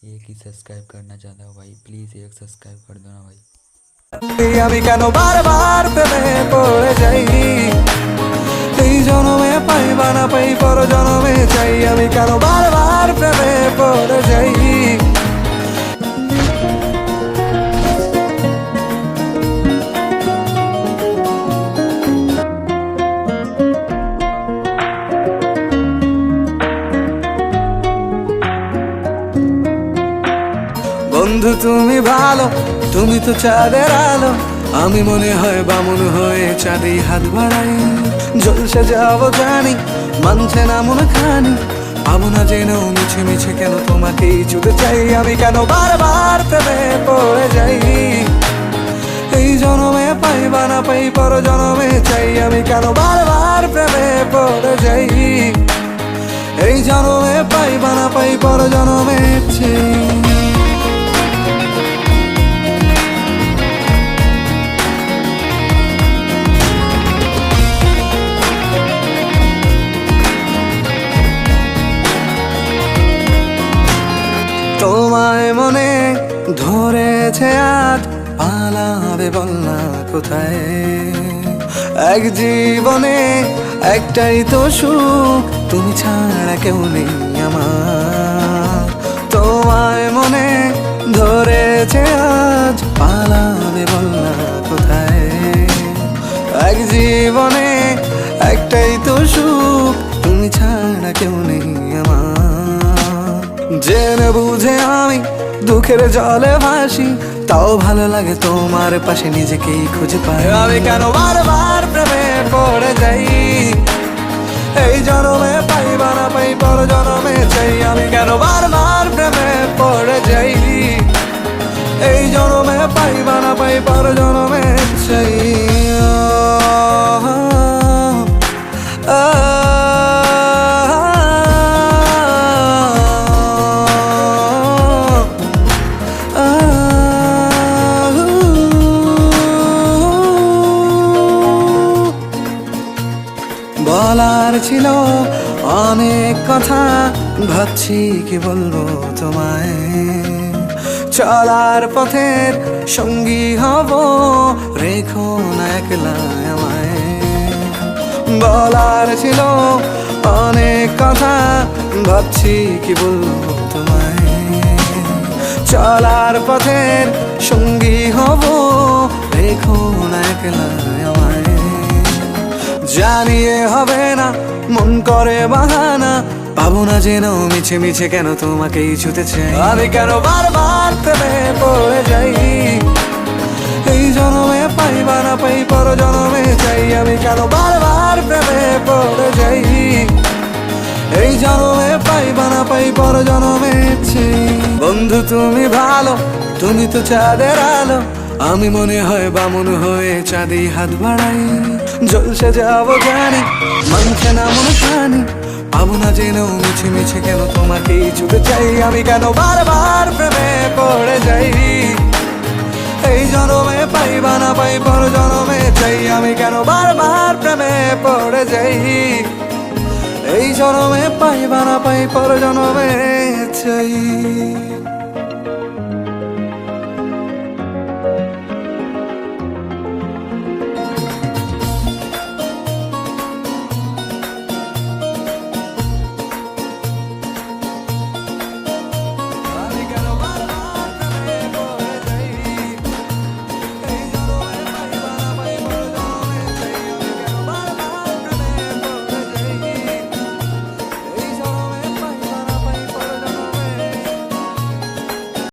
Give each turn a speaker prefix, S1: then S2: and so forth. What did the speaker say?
S1: एक ही सब्सक्राइब करना चाहता हूँ भाई, प्लीज़ एक सब्सक्राइब कर दो ना भाई।
S2: আমি কেন বারবার প্রেমে পড়ে যাই, এই জনমে পাইবা না পাই পর জনমে চাই, আমি কেন বারবার প্রেমে পড়ে যাই। বন্ধু তুমি ভালো, তুমি তো চাঁদের আলো, আমি মনে হয় বামুন হয়ে চাঁদে হাত বাড়াই। জলসে যাবো জানি, মানছে না মন খানি, পাবো না জেনেও মিছে মিছে কেন তোমাকেই ছুতে চাই। আমি কেন বারবার প্রেমে পড়ে যাই, এই জনমে পাইবা না পাই পর জনমে চাই, আমি কেন বারবার প্রেমে পড়ে যাই, এই জনমে পাইবা না পাই পর জনমে চাই। তোমায় মনে ধরেছে আজ, পালাবে বল না কোথায়, এক জীবনে একটাই তো সুখ, তুমি ছাড়া কেউ নেই আমার। তোমায় মনে ধরেছে আজ, পালাবে বল না কোথায়, এক জীবনে একটাই তো সুখ, তুমি ছাড়া কেউ নেই আমার। জেনে বুঝে আমি দুঃখের জলে ভাসি, তাও ভালো লাগে তোমার পাশে নিজেকেই খুঁজে পাই। আমি কেন বারবার প্রেমে পড়ে যাই, এই জনমে পাইবা না পাই পর জনমে চাই, আমি কেন বারবার প্রেমে পড়ে যাই, এই জনমে পাইবা না পাই পর জনমে চাই। বলার ছিল অনেক কথা, ভাবছি কি বলবো তোমায়, চলার পথের সঙ্গী হব, রেখো না একলা আমায়। বলার ছিল অনেক কথা, ভাবছি কি বলবো তোমায়, চলার পথের সঙ্গী হব, রেখো না একলা আমায়। জানিয়ে হবে না মন করে বাহানা, পাবো না যেন মিছে মিছে কেন তোমাকেই ছুতে চাই। আমি কেন বারবার প্রেমে পড়ে যাই, এই জনমে পাইবা না পাই পর জনমে চাই, আমি কেন বারবার প্রেমে পড়ে যাই, এই জনমে পাইবা না পাই পর জনমে চাই। বন্ধু তুমি ভালো, তুমি তো চাঁদের আলো, আমি মনে হয় বামুন হয়ে চাঁদে হাত বাড়াই। জলসে যাবো জানি, মানছে না মন খানি, পাবো না জেনেও মিছে মিছে কেন তোমাকেই ছুতে চাই। আমি কেন বারবার প্রেমে পড়ে যাই, এই জনমে পাইবা না পাই পর জনমে চাই, আমি কেন বারবার প্রেমে পড়ে যাই, এই জনমে পাইবা না পাই পর জনমে চাই।